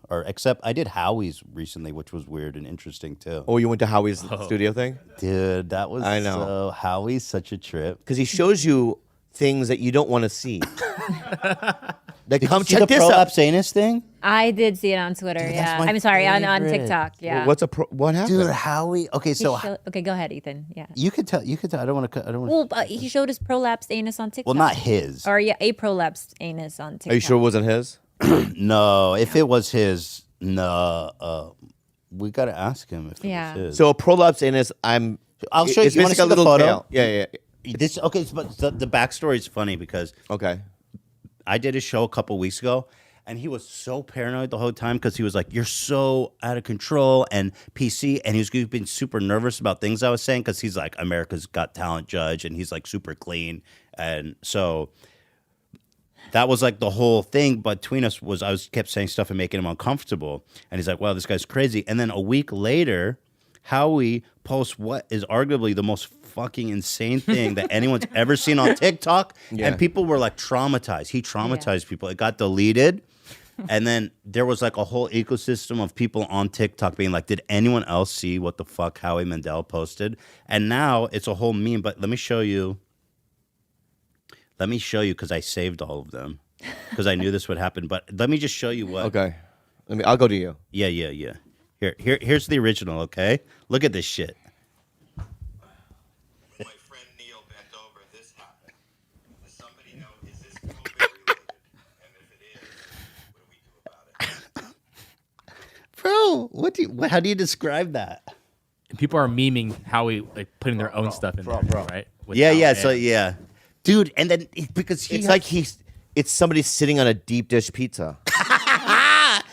Or except I did Howie's recently, which was weird and interesting too. Oh, you went to Howie's studio thing? Dude, that was I know. so Howie's such a trip. Because he shows you things that you don't want to see. Like, Did come you see check the this out. prolapse anus thing? I did see it on Twitter. Dude, Yeah, that's my I'm sorry, on favorite. TikTok. Yeah. What happened? Dude, Howie. Okay, so Okay, go ahead, Ethan. Yeah. you could tell. You could tell. I don't want to. I don't want. Well, he showed his prolapsed anus on TikTok. Well, not his. Or yeah, a prolapsed anus on TikTok. Are you sure it wasn't his? No, if it was his, no. We got to ask him if it was his. So a prolapse anus, I'll show you. It's You want to basically see a the little photo? tail. Yeah. This okay, but the backstory is funny because I did a show a couple weeks ago, and he was so paranoid the whole time because he was like, "You're so out of control," and PC, and he was being super nervous about things I was saying because he's like America's Got Talent judge, and he's like super clean, and so that was like the whole thing between us was I kept saying stuff and making him uncomfortable, and he's like, "Wow, this guy's crazy," and then a week later, Howie posts what is arguably the most fucking insane thing that anyone's ever seen on TikTok. And people were like traumatized. He traumatized people. It got deleted. And then there was like a whole ecosystem of people on TikTok being like, did anyone else see what the fuck Howie Mandel posted? And now it's a whole meme. But let me show you. Let me show you because I saved all of them because I knew this would happen. But let me just show you what. Okay. I'll go to you. Yeah. Here's the original, okay? Look at this shit. My friend Neil bent over, this happened. Does somebody know, is this COVID related? And if it is, what do we do about it? Bro, how do you describe that? People are memeing Howie, like putting their own stuff in there, right? With Yeah, Howie. dude, and then because it's somebody sitting on a deep dish pizza.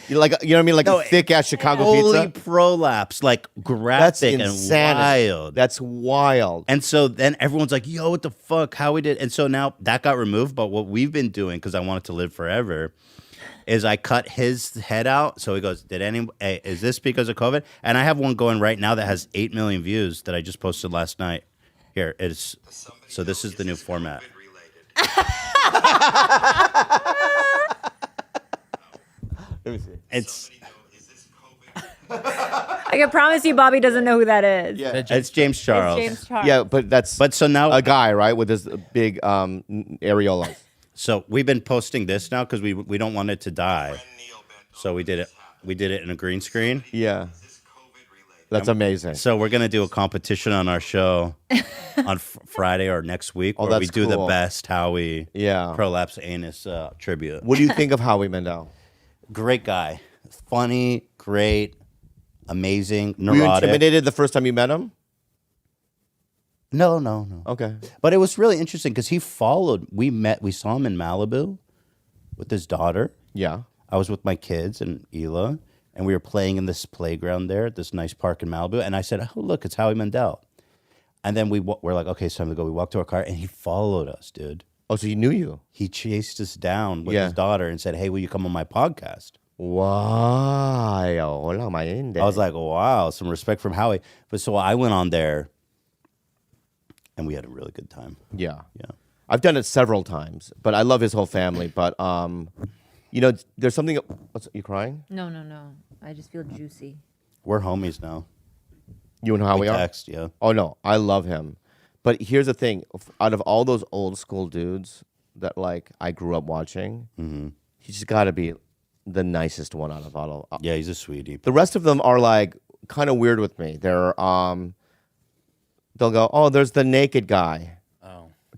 You know what I mean? Like a thick ass Chicago holy pizza. prolapse, like graphic and wild. That's wild. And so then everyone's like, yo, what the fuck? How we did? And so now that got removed. But what we've been doing, because I want it to live forever, is I cut his head out. So he goes, is this because of COVID? And I have one going right now that has 8 million views that I just posted last night. Here, it is. So this is the new format. Let me see. It's I can promise you, Bobby doesn't know who that is. Yeah. it's James Charles. It's James Charles. Yeah, but so now a guy, right, with his big areolas. So we've been posting this now because we don't want it to die. So we did it. We did it in a green screen. Yeah. That's amazing. So we're gonna do a competition on our show on Friday or next week where we do the best Howie prolapse anus tribute. What do you think of Howie Mandel? Great guy, funny, great, amazing, neurotic. Were you intimidated the first time you met him? No. Okay. But it was really interesting because he followed. We saw him in Malibu with his daughter. Yeah. I was with my kids and Ela, and we were playing in this playground there at this nice park in Malibu. And I said, oh, look, it's Howie Mandel. And then we're like, okay, it's time to go. We walked to our car, and he followed us, dude. Oh, so he knew you? He chased us down with his daughter and said, hey, will you come on my podcast? Wow. I was like, wow, some respect from Howie. But so I went on there, and we had a really good time. Yeah. Yeah. I've done it several times, but I love his whole family. But, there's something. You crying? No. I just feel juicy. We're homies now. You and Howie We are? text, yeah. Oh, no. I love him. But here's the thing. Out of all those old school dudes that, like, I grew up watching, he's got to be the nicest one out of all of Yeah, he's a sweetie. The rest of them are, like, kind of weird with me. They'll go, oh, there's the naked guy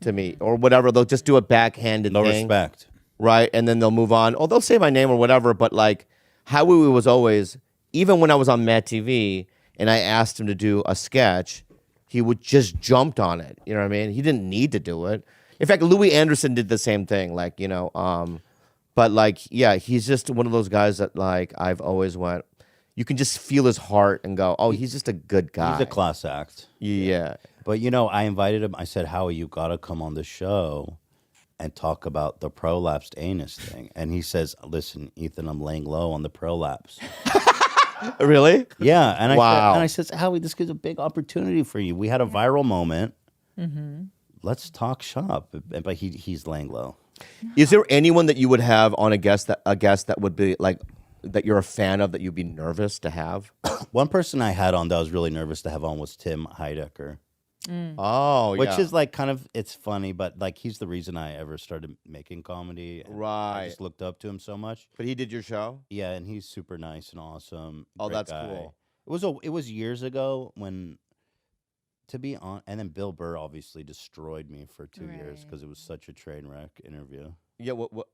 to me, or whatever. They'll just do a backhanded No thing. respect. Right? And then they'll move on. Oh, they'll say my name or whatever, but, like, Howie was always, even when I was on Mad TV and I asked him to do a sketch, he would just jumped on it. You know what I mean? He didn't need to do it. In fact, Louis Anderson did the same thing. Like, but like, yeah, he's just one of those guys that like I've always went. You can just feel his heart and go, oh, he's just a good guy. He's a class act. Yeah. But I invited him. I said, Howie, you gotta come on the show and talk about the prolapsed anus thing. And he says, listen, Ethan, I'm laying low on the prolapse. Really? Yeah. And I said, said, Howie, this is a big opportunity for you. We had a viral moment. Let's talk shop. But he's laying low. Is there anyone that you would have on a guest that would be like that you're a fan of that you'd be nervous to have? One person I had on that I was really nervous to have on was Tim Heidecker. Oh, yeah. Which is like kind of, it's funny, but like he's the reason I ever started making comedy. And Right. I just looked up to him so much. But he did your show? Yeah, and he's super nice and awesome. Oh, great that's guy. cool. It was years ago when, to be on, and then Bill Burr obviously destroyed me for 2 years because it was such a train wreck interview. Yeah, what